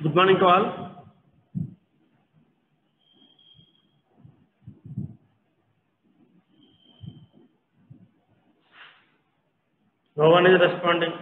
Good morning to all. No one is responding.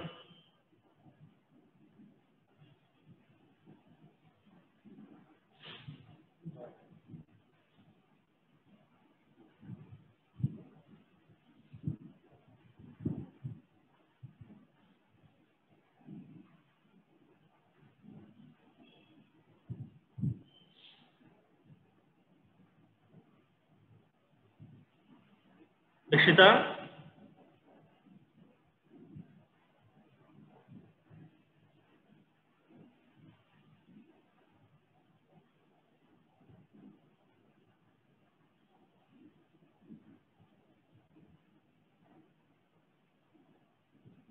Rishita,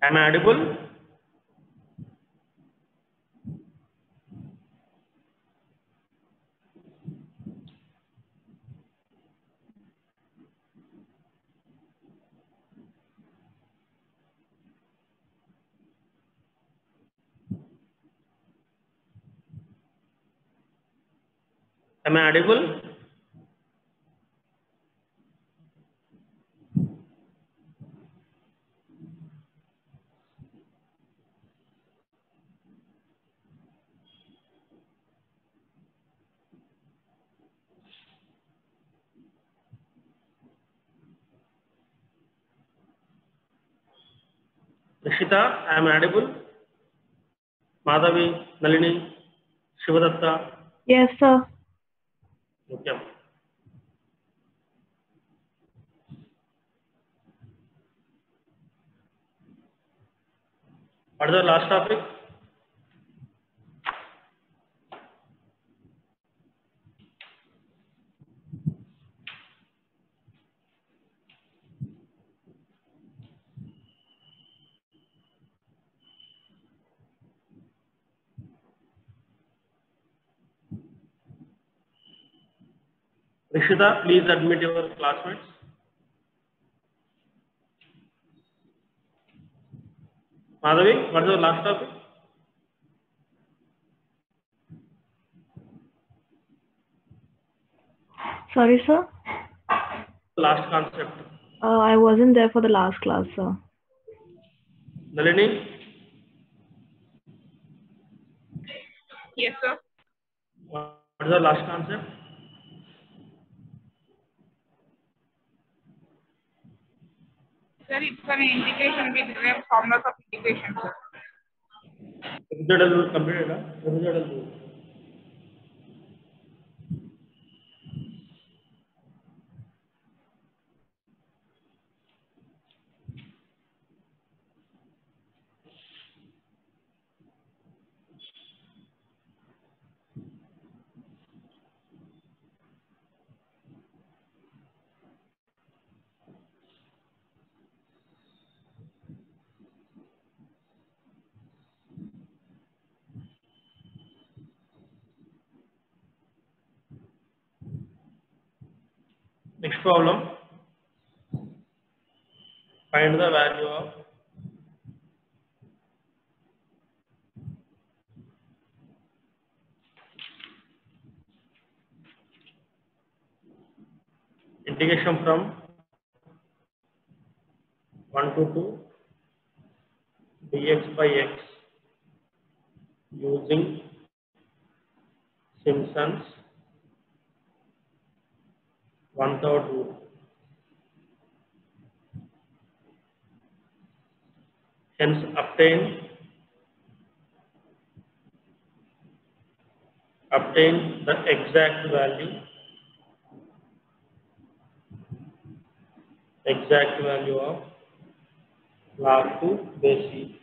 am I audible? Am I audible? Rishita, am I audible? Madhavi, Nalini, Shivadatta. Yes, sir. Okay. What is the last topic? Rishita, please admit your classmates. Madhavi, what is the last topic? Sorry, sir. Last concept. I wasn't there for the last class, sir. Nalini? Yes, sir. What is the last concept? Sir, it's an indication with the formulas of integration, sir. Residual rule completed, huh? Residual rule. Next problem. Find the value of integration from 1 to 2 dx by x using Simpson's one-third rule. Hence, obtain the exact value of log 2 base e.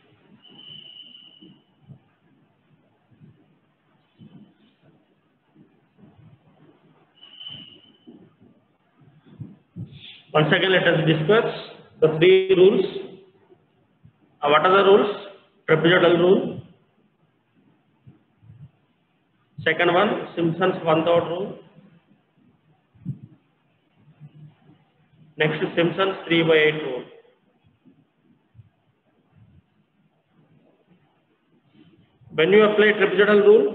Once again, let us discuss the three rules. What are the rules? Trapezoidal rule. Second one, Simpson's one-third rule. Next is Simpson's 3/8 rule. When you apply trapezoidal rule,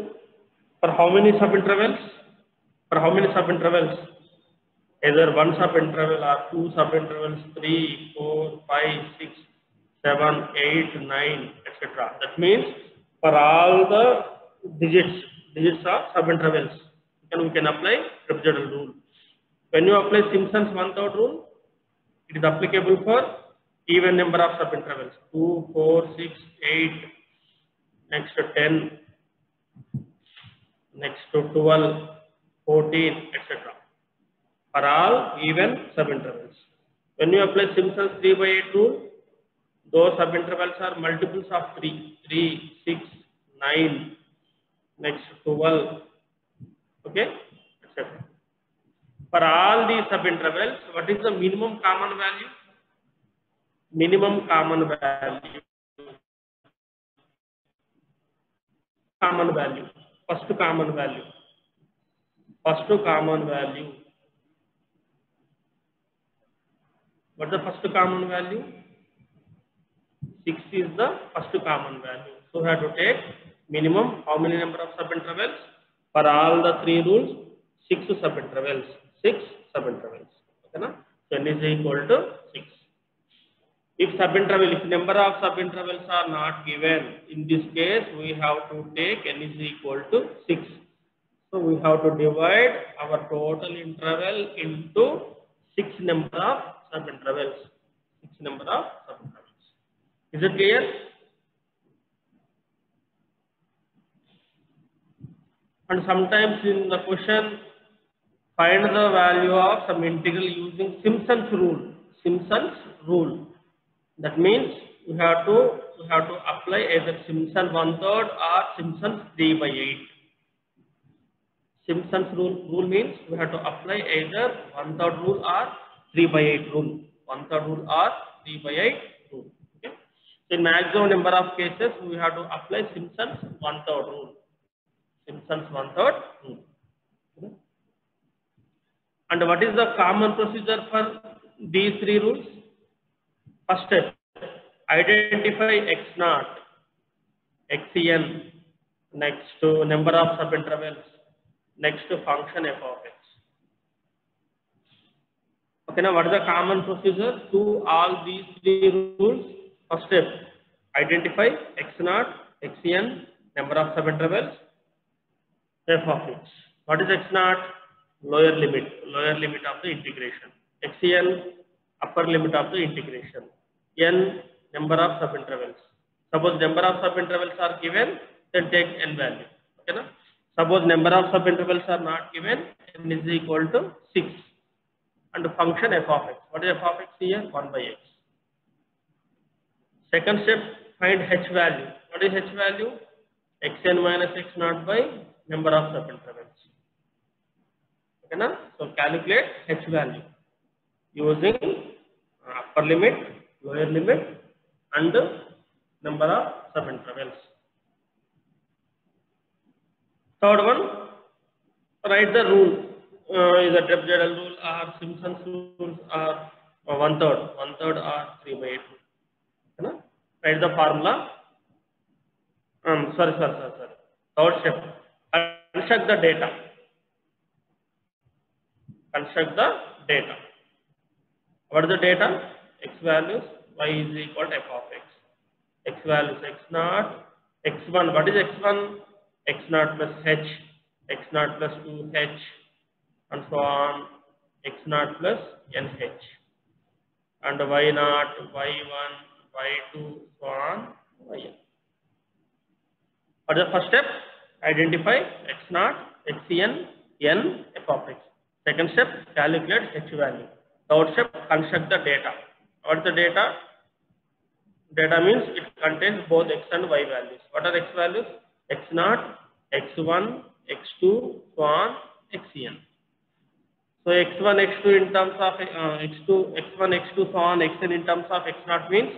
For how many subintervals? For how many subintervals? Either one subinterval or two subintervals, 3, 4, 5, 6, 7, 8, 9, etc. That means for all the digits of subintervals, we can apply trapezoidal rule. When you apply Simpson's one-third rule, it is applicable for even number of subintervals, 2, 4, 6, 8, next to 10, next to 12, 14, etc. For all even subintervals. When you apply Simpson's 3/8 rule, those subintervals are multiples of 3, 3, 6, 9, next to 12, okay, etc. For all these subintervals, what is the minimum common value? Minimum common value. Common value. First common value. First common value. What is the first common value? 6 is the first common value. So we have to take minimum how many number of subintervals? For all the three rules, 6 subintervals. 6 subintervals. Okay, na? So n is equal to 6. If number of subintervals are not given, in this case we have to take n is equal to 6. So we have to divide our total interval into 6 number of subintervals. 6 number of subintervals. Is it clear? And sometimes in the question, find the value of some integral using Simpson's rule. Simpson's rule. That means we have to apply either Simpson's 1/3 or Simpson's 3/8. Simpson's rule means we have to apply either 1/3 rule or 3/8 rule. 1/3 rule or 3/8 rule. Okay. In maximum number of cases, we have to apply Simpson's 1/3 rule. Simpson's 1/3 rule. Okay. And what is the common procedure for these three rules? First step, identify x0, xn, next to number of subintervals, next to function f of x. Okay, now what is the common procedure to all these three rules? First step, identify x0, xn, number of subintervals, f of x. What is x0? Lower limit of the integration. Xn, upper limit of the integration. N, number of subintervals. Suppose number of subintervals are given, then take n value. Okay, na? Suppose number of subintervals are not given, n is equal to 6. And function f of x. What is f of x here? 1/x. Second step, find h value. What is h value? Xn minus x0 by number of subintervals. Okay, na? So calculate h value using upper limit, lower limit, and number of subintervals. Third one, write the rule. Is a trapezoidal rule or Simpson's rules or 1/3 or 3/8. Okay, na? Write the formula. Sorry. Third step, construct the data. Construct the data. What is the data? X values, y is equal to f of x. X values x0, x1. What is x1? x0 plus h, x0 plus 2h, and so on. x0 plus nh. And y0, y1, y2, so on, yn. What is the first step? Identify x0, xn, n, f of x. Second step, calculate h value. Third step, construct the data. What is the data? Data means it contains both x and y values. What are x values? x0, x1, x2, so on, xn. So x1, x2 in terms of x1, x2, so on, xn in terms of x0 means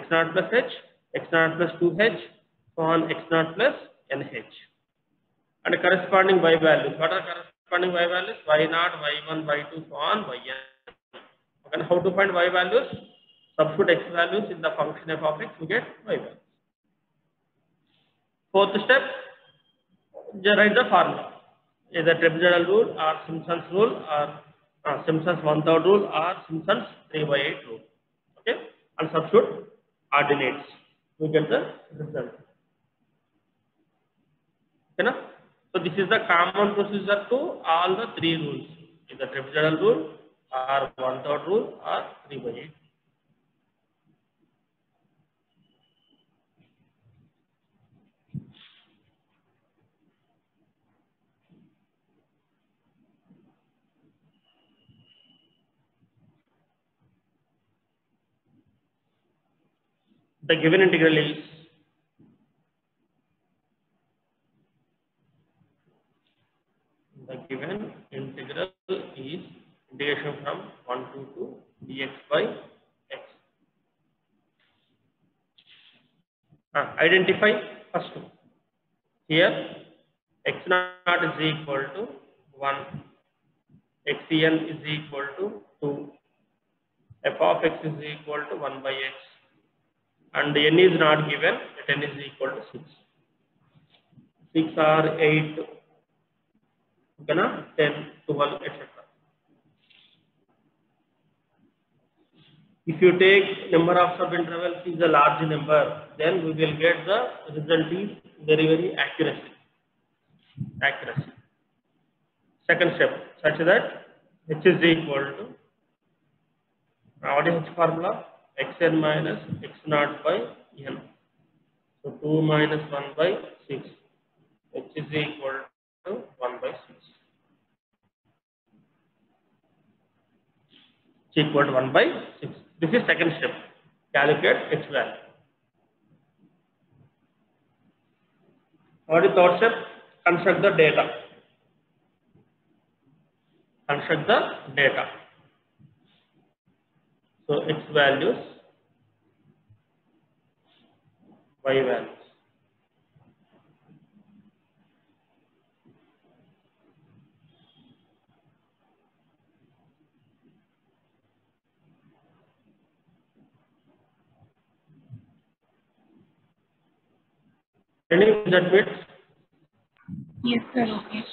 x0 plus h, x0 plus 2h, so on, x0 plus nh. And corresponding y values. What are corresponding y values? y0, y1, y2, so on, yn. And how to find y values? Substitute x values in the function f of x, we get y values. Fourth step, Just write the formula, either trapezoidal rule or Simpson's rule or Simpson's 1/3 rule or Simpson's 3/8 rule. Okay, and substitute ordinates. We get the result. Okay, na? So this is the common procedure to all the three rules, either trapezoidal rule or 1/3 rule or 3/8. The given integral is integration from 1 to 2 dx by x. Identify first. Here x naught is equal to 1, xn is equal to 2, f of x is equal to 1 by x, and n is not given, that n is equal to 6. 6 or 8, okay, na? 10, 12, etc. If you take number of sub-intervals is a large number, then we will get the result is very accuracy. Second step, such that h is equal to, what is h formula? Xn minus x naught by n. So 2 minus 1 by 6. H is equal to 1 by 6. H equal to 1 by 6. This is second step. Calculate h value. What is third step? Construct the data. So x values, y values. Any that bit? Yes, sir. Okay.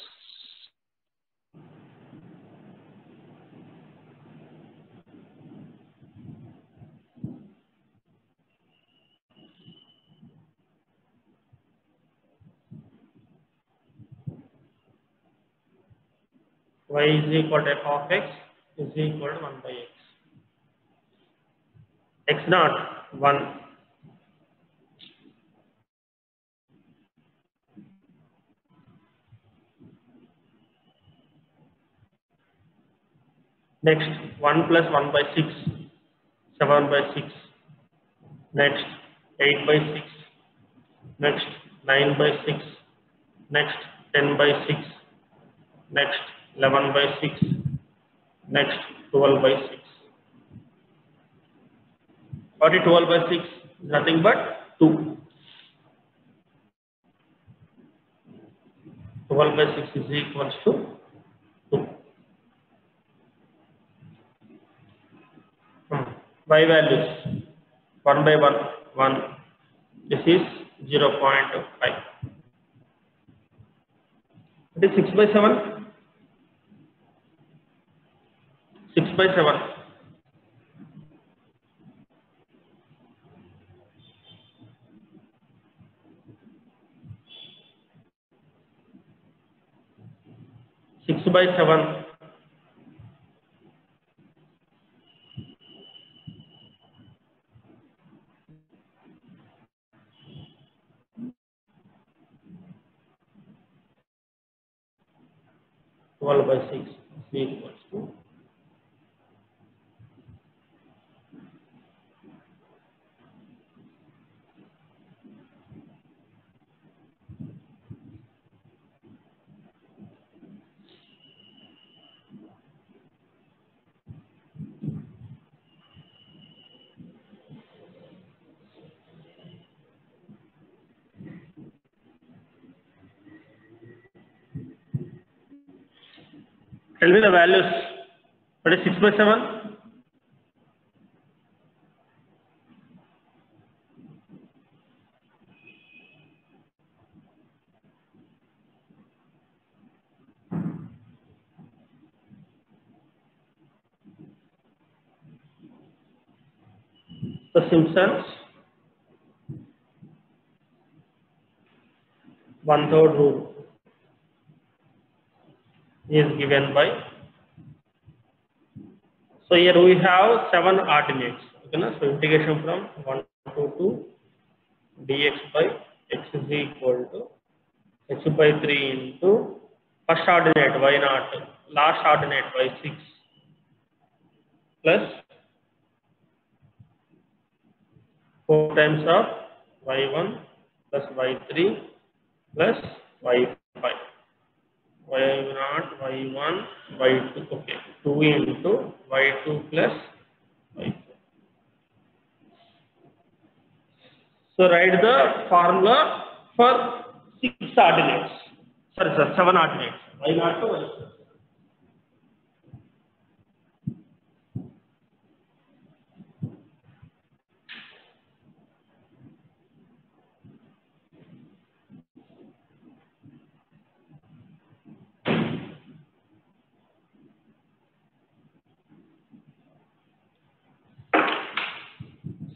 Y is equal to f of x is equal to 1 by x. X naught 1. Next 1 plus 1 by 6, 7 by 6. Next 8 by 6. Next 9 by 6. Next 10 by 6. Next 11 by 6. Next 12 by 6. What is 12 by 6? Nothing but 2. 12 by 6 is equals to 2. Y values 1 by 1, 1. This is 0.5. It is 6 by 7. 6 by 7. 6 by 7. 12 by 6 is equals to 2. Tell me the values. What is 6 by 7? 6 The Simpsons 1/3 rule is given by. So here we have 7 ordinates. Okay, na? So integration from 1 to 2 dx by x is equal to h by 3 into first ordinate y naught, last ordinate y 6 plus 4 times of y1 plus y3 plus y5. y0, y1, y2, okay, 2 into y2 plus y4. So write the formula for 6 ordinates. Sorry, sir, 7 ordinates. y0 to y.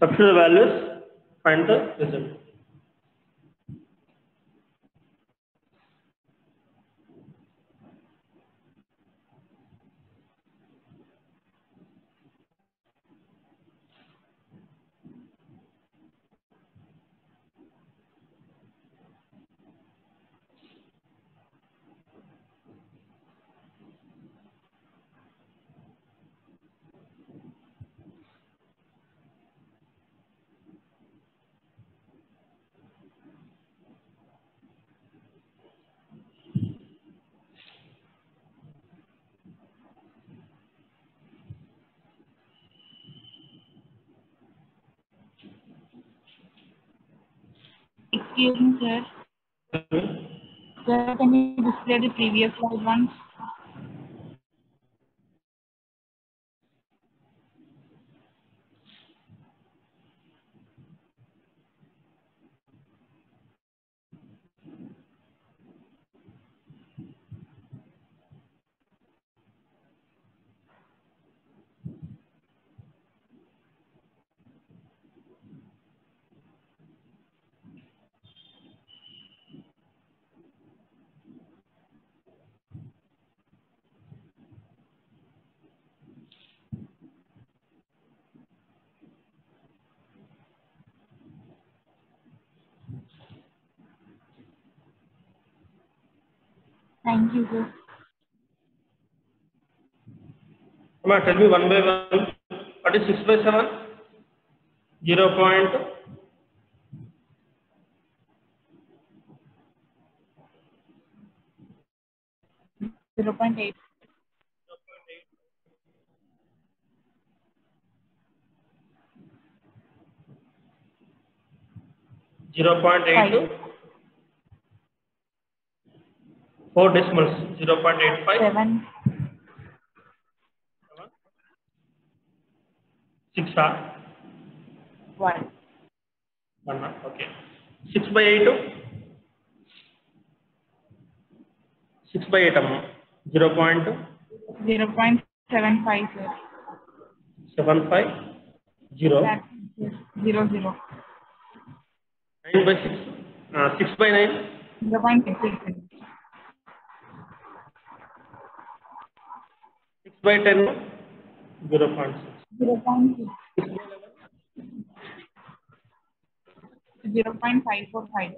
Substitute the values, find the result. Excuse me, sir. Sir, can you display the previous slide once? Thank you, sir. Come on, tell me one by one. What is 6 by 7? 0. 0.8. 0.82. 4 decimals. 0.85. 7. 6 1. 1. Okay. 6 by 8. 6 by 8. 0.75. 0.75, sir. 0. That's 0, 0. 9 by 6. 6 by 9. 0.66. 6 by 10. 0.6. 0.6. 0.545.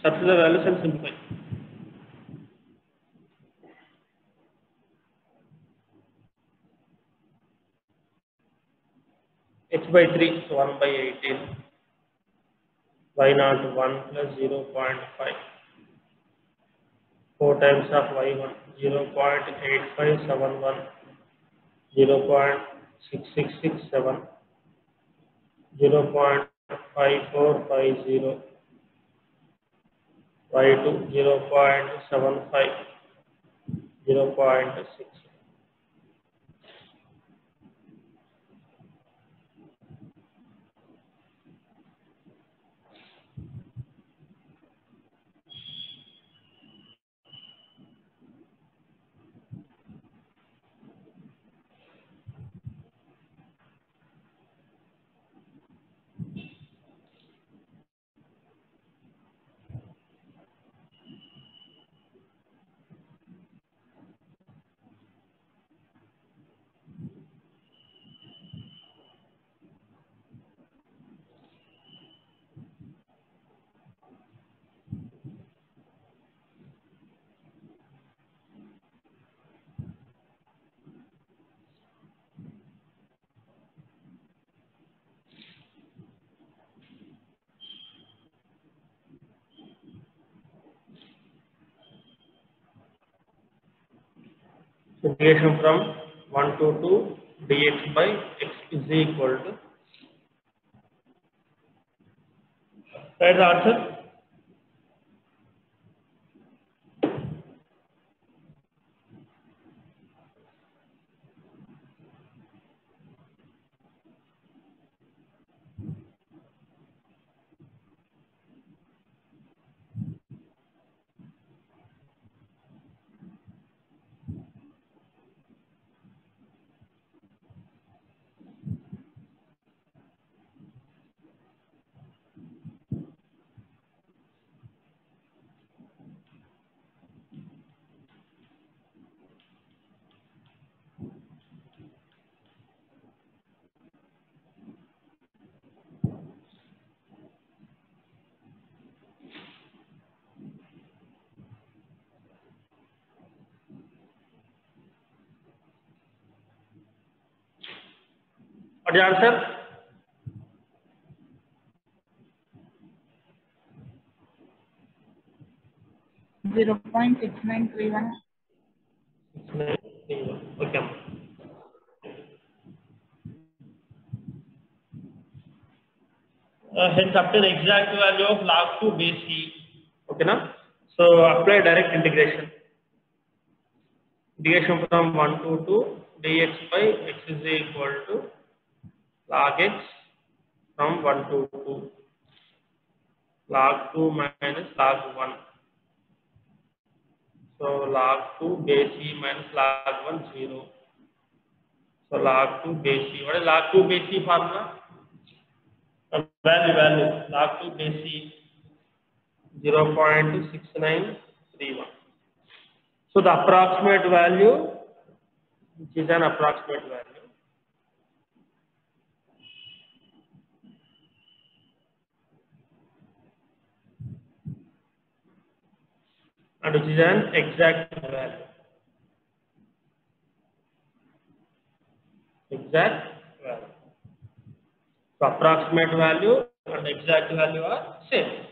Substitute the values and simplify. H by 3, so 1 by 18. y0 1 plus 0.5. 4 times of y1, 0.8571, 0.6667, 0.5450, y2, 0.75, 0.6. Integration from 1 to 2 dx by x is equal to, write the answer. What is the answer? 0.6931. Okay. Hence obtain exact value of log 2 base c. Okay, now so apply direct integration. Integration from 1 to 2 dx by x is equal to log x from 1 to 2 log 2 minus log 1. So log 2 base c minus log 1 0. So log 2 base c. What is log 2 base c formula? Value log 2 base c 0.6931. So the approximate value, which is an approximate value, and which is an exact value. Exact value. So approximate value and exact value are same.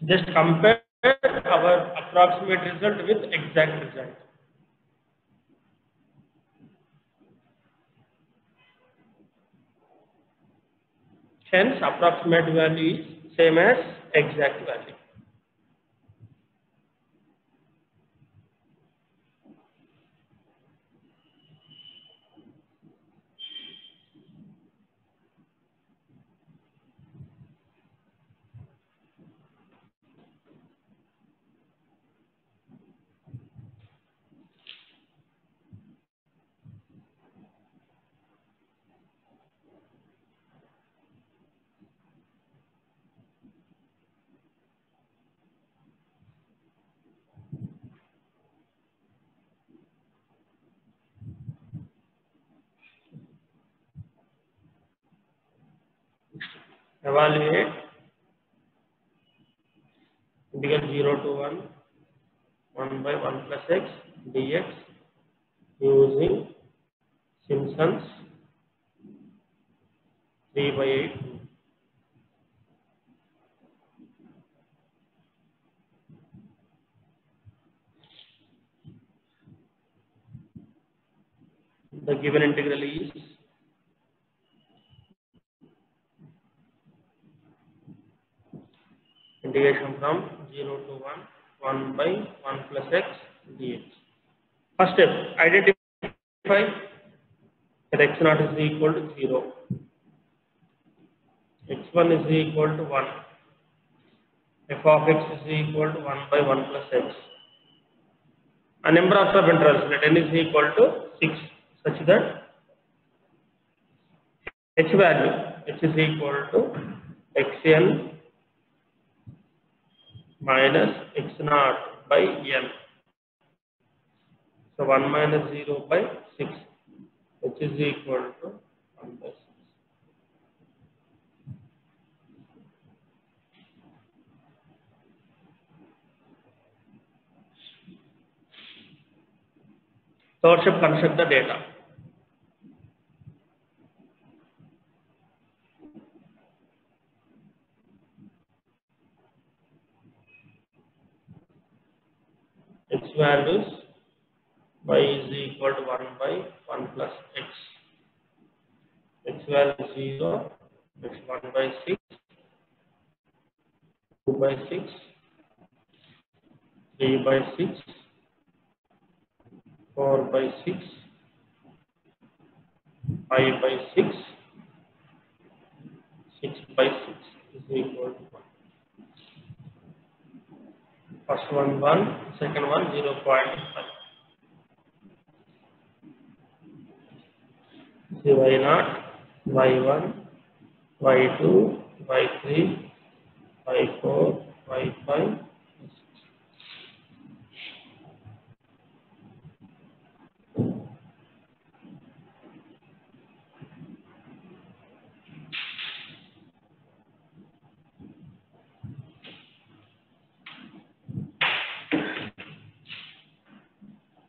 Just compare our approximate result with exact result. Hence, approximate value is same as exact value. Evaluate integral 0 to 1 by 1 plus x dx using Simpson's 3 by 8. The given integral is integration from 0 to 1 by 1 plus x dx. First step, identify that x naught is equal to 0, x1 is equal to 1, f of x is equal to 1 by 1 plus x. A number of subintervals, let n is equal to 6, such that h value, h is equal to xn minus x naught by n. So 1 minus 0 by 6, which is equal to 1 by 6. Third step, construct the data. values y is equal to 1 by 1 plus x. X value 0, x 1 by 6, 2 by 6, 3 by 6, 4 by 6, 5 by 6, 6 by 6 is equal to 1. First one 1, second one 0.5. See y0, y1, y2, y3, y4, y5.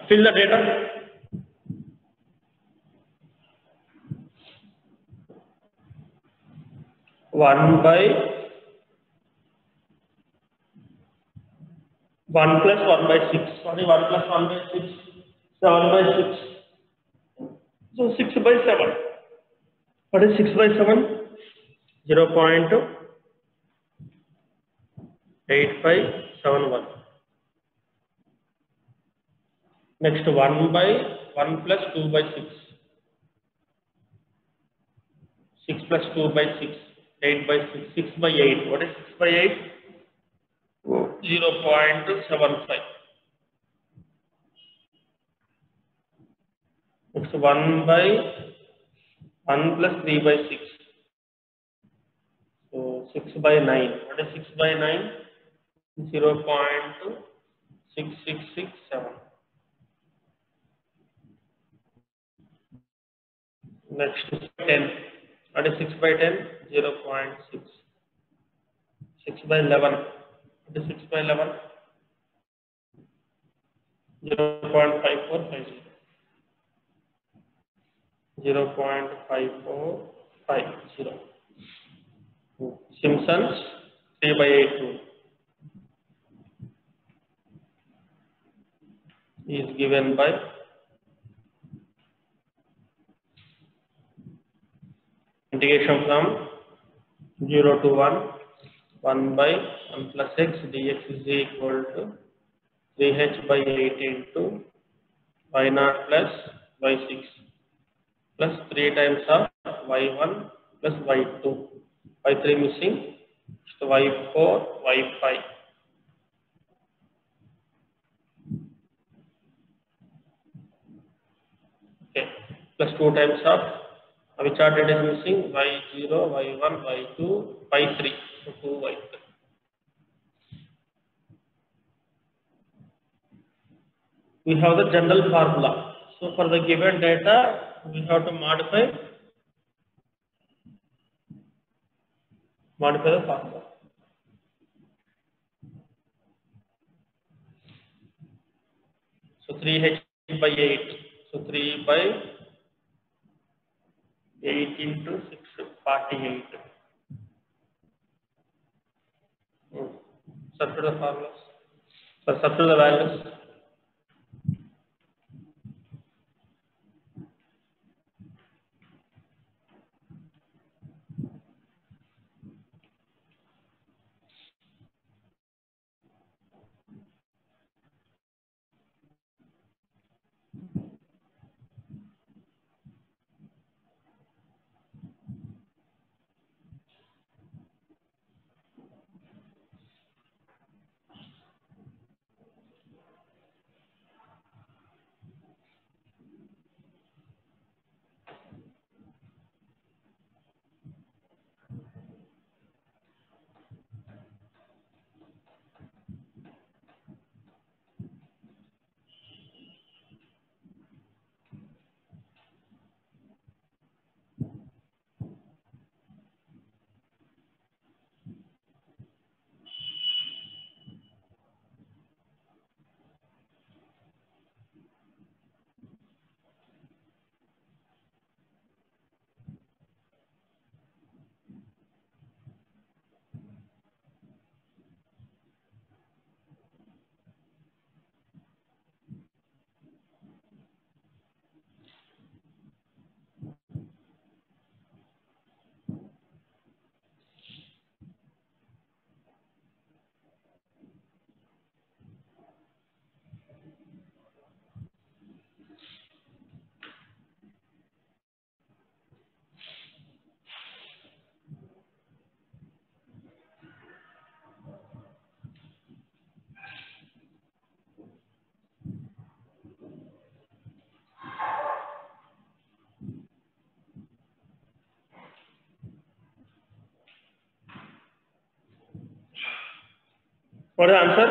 Fill the data. One by 1 plus 1 by 6. Sorry, 1 plus 1 by 6. 7 by 6. So 6 by 7. What is 6 by 7? 0.8571. Next 1 by 1 plus 2 by 6. 6 plus 2 by 6. 8 by 6. 6 by 8. What is 6 by 8? 0.75. Next 1 by 1 plus 3 by 6. So 6 by 9. What is 6 by 9? 0.6667. Next 10. What is 6 by 10? 0.6. 6 by 11. What is 6 by 11? 0.5450. 0.5450. Simpsons 3 by 8 rule is given by integration from 0 to 1, 1 by 1 plus x dx is equal to 3h by 8 into y0 plus y6 plus 3 times of y1 plus y2. y3 missing, so y4, y5. Okay, plus 2 times of which are it is missing y0, y1, y2, y3. So 2 y3. We have the general formula. So for the given data, we have to modify the formula. So 3h by 8. So 3 by 8 into 6, 48. Substitute the formulas. So substitute the values. What is the answer?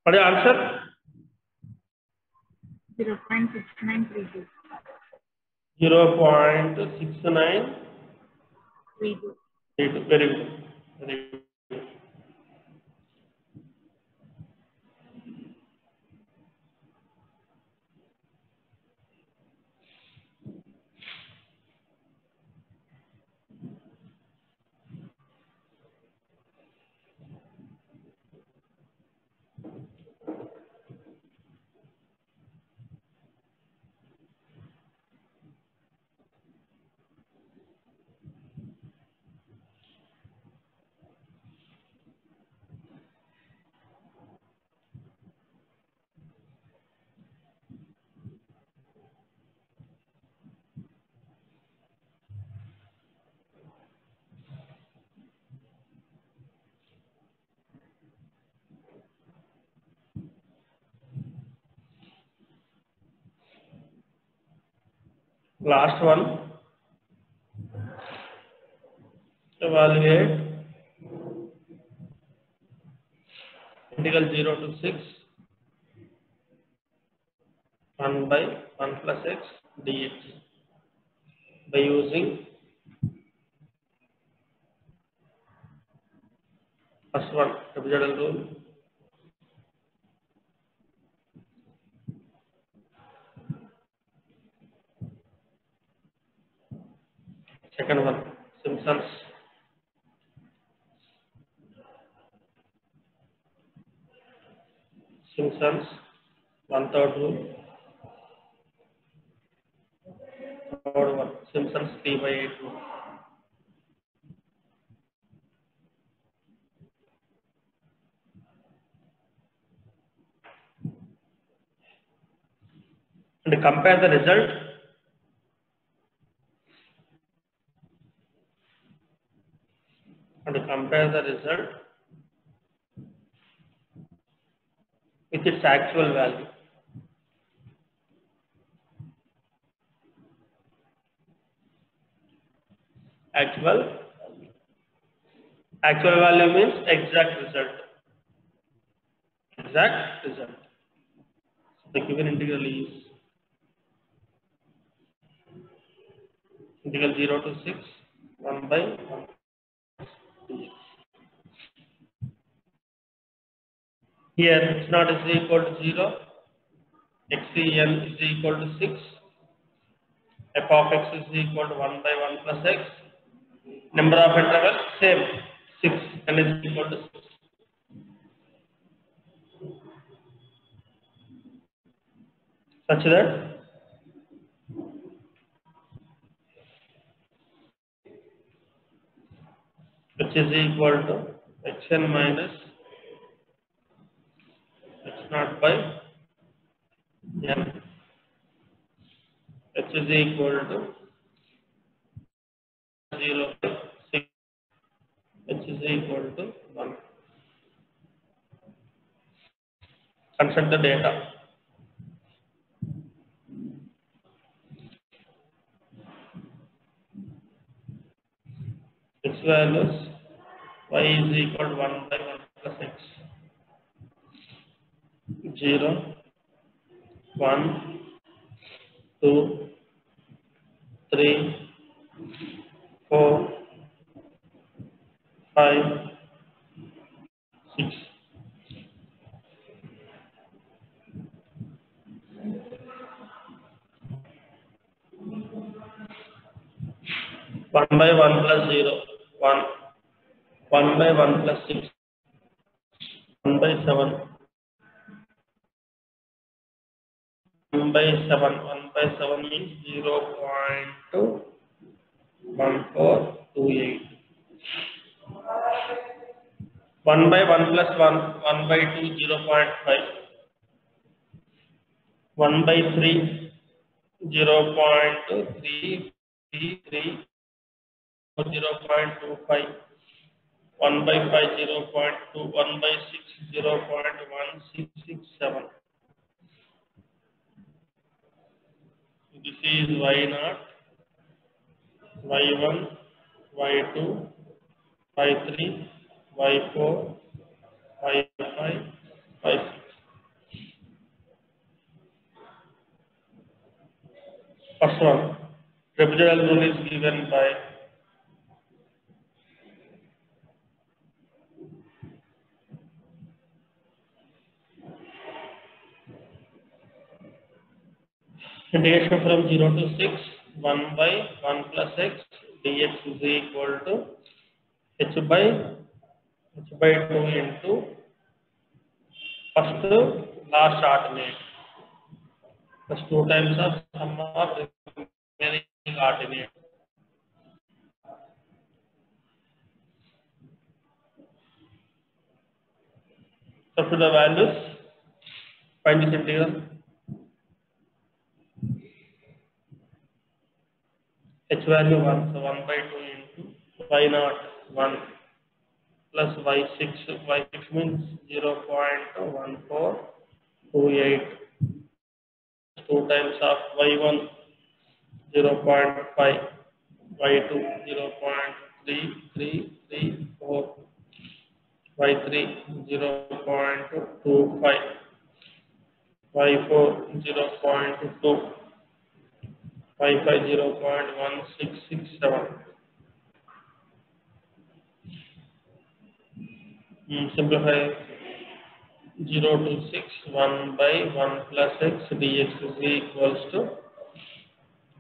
What is the answer? 0.6932. 0.6932. 32. Very good. Very good. Last one. Evaluate integral 0 to 6 1 by 1 plus x dx by using first one trapezoidal rule, second one Simpson's one third rule, third one Simpson's 3 by 8 rule. And compare the result with its actual value. Actual value means exact result. So the given integral is integral 0 to 6 1 by 1 dx. Here x naught is equal to 0, xn is equal to 6, f of x is equal to 1 by 1 plus x, number of intervals same 6, n is equal to 6. such that h is equal to xn minus h naught by n. H is equal to 0 by 6. H is equal to 1. Consult the data. X values y is equal to 1 by 1 plus x. 0, 1, 2, 3, 4, 5, 6. 1 by 1 plus 0, 1. 1 by 1 plus 6, 1 by 7. 1 by 7. 1 by 7 means 0.1428. 1 by 1 plus 1, 1 by 2, 0.5. 1 by 3, 0.333, 0.25. 1 by 5, 0.2, 1 by 6, 0.1667. This is y0, y1, y2, y3, y4, y5, y6. First one, trapezoidal rule is given by integration from 0 to 6, 1 by 1 plus x dx is equal to h by 2 into first last ordinate plus 2 times of sum of remaining ordinate. Substitute the values, find this integral. H value 1, so 1 by 2 into y0 1 plus y6, y6 means 0.1428, 2 times of y1 0.5, y2 0.3334, y3 0.25, y4 0.2, y5 0.1667. Simplify 0 to 6, 1 by 1 plus x dx is equals to,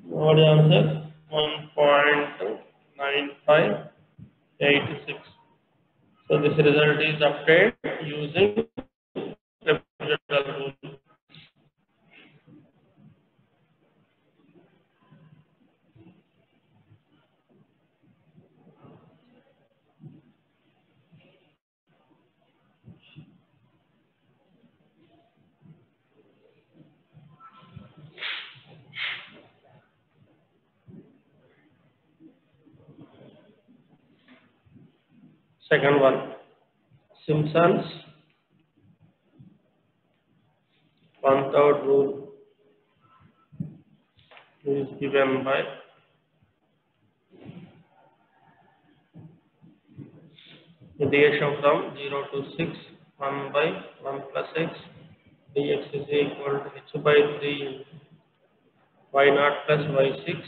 what is the answer? 1.9586. So this result is obtained using trapezoidal rule. Second one, Simpson's one-third rule is given by integration from 0 to 6, 1 by 1 plus x dx is equal to h by 3 y0 plus y6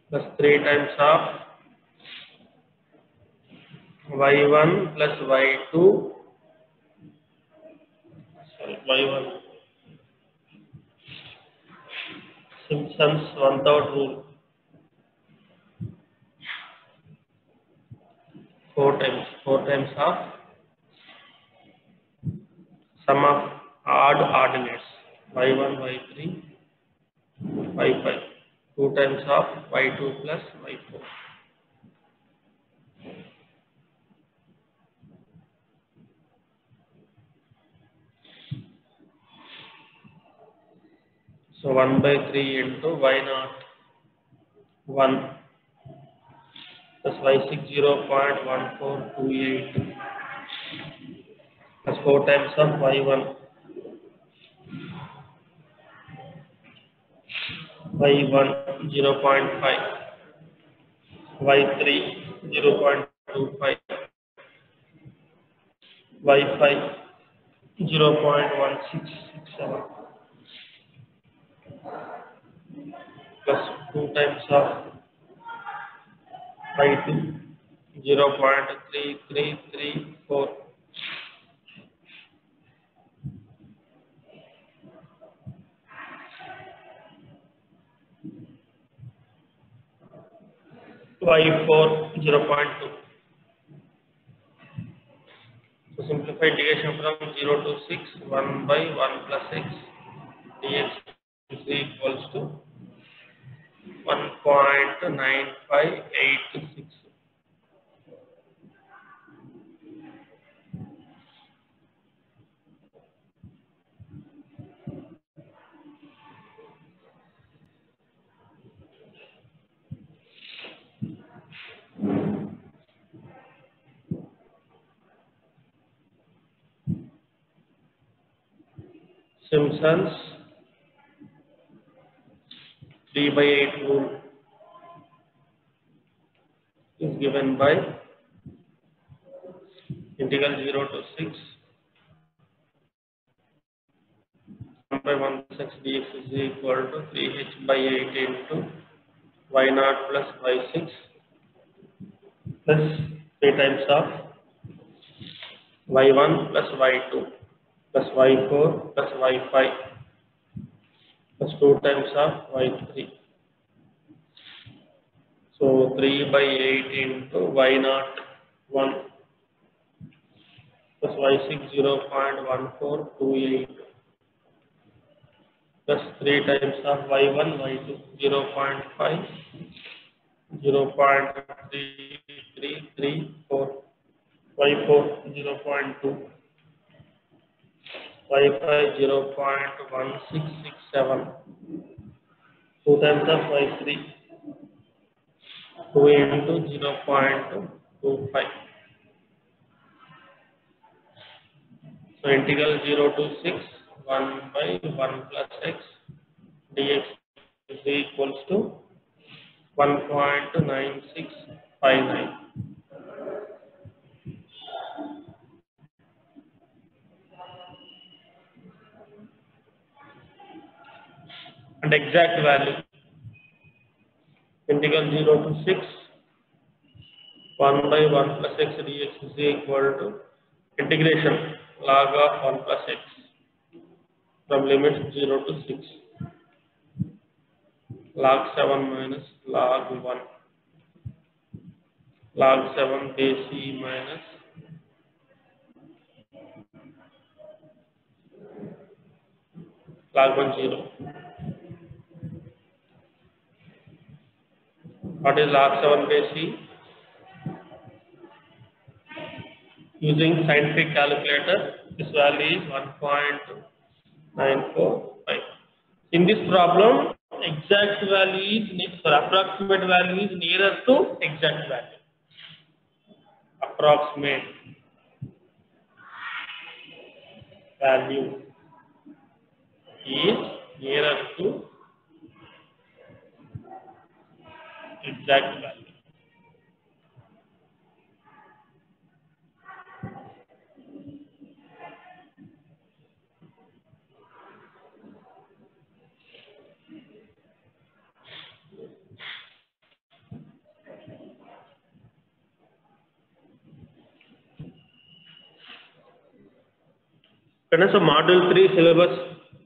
plus 3 times of y1 plus y2, sorry, y1, Simpson's one-third rule, 4 times of sum of odd ordinates, y1, y3, y5. 2 times of y2 plus y4. So 1 by 3 into y0 1 plus y6 0.1428 plus 4 times of y1 0.5 y3 0.25 y5 0.1667 plus 2 times of y2 0.3334 y4 0.2. So simplify integration from 0 to 6, 1 by 1 plus x dx is equals to 1.9586. Simpson's 3 by 8 rule is given by integral 0 to 6 1 by 1 plus x dx is equal to 3h by 8 into y0 plus y6 plus 3 times of y1 plus y2 plus y4 plus y5 plus 2 times of y3. So 3 by 8 into y0 1 plus y6 0.1428 plus 3 times of y1 y2 0.5 0.3334 y4 0.2 y5 0.1667 2 times of y3 2 into 0.25. So integral 0 to 6 1 by 1 plus x dx is equals to 1.9659 and exact value integral 0 to 6 1 by 1 plus x dx is equal to integration log of 1 plus x from limit 0 to 6 log 7 minus log 1 log 7 base c minus log 1 0. What is log 7 base c? Using scientific calculator, this value is 1.945. In this problem, exact value is approximate value is nearer to exact value. Approximate value is nearer to exact value. So module 3 syllabus,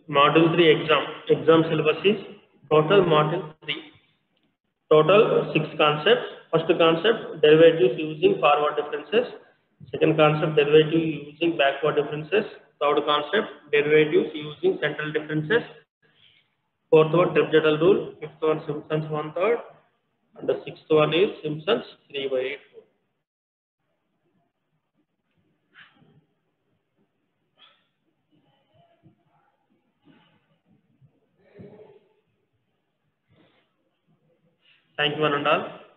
module 3 exam syllabus is total module 3. Total 6 concepts. First concept, derivatives using forward differences. Second concept, derivative using backward differences. Third concept, derivatives using central differences. Fourth one, Trivial rule. Fifth one, Simpson's 1/3. And the sixth one is Simpson's 3/8 rule. Thank you, one and all.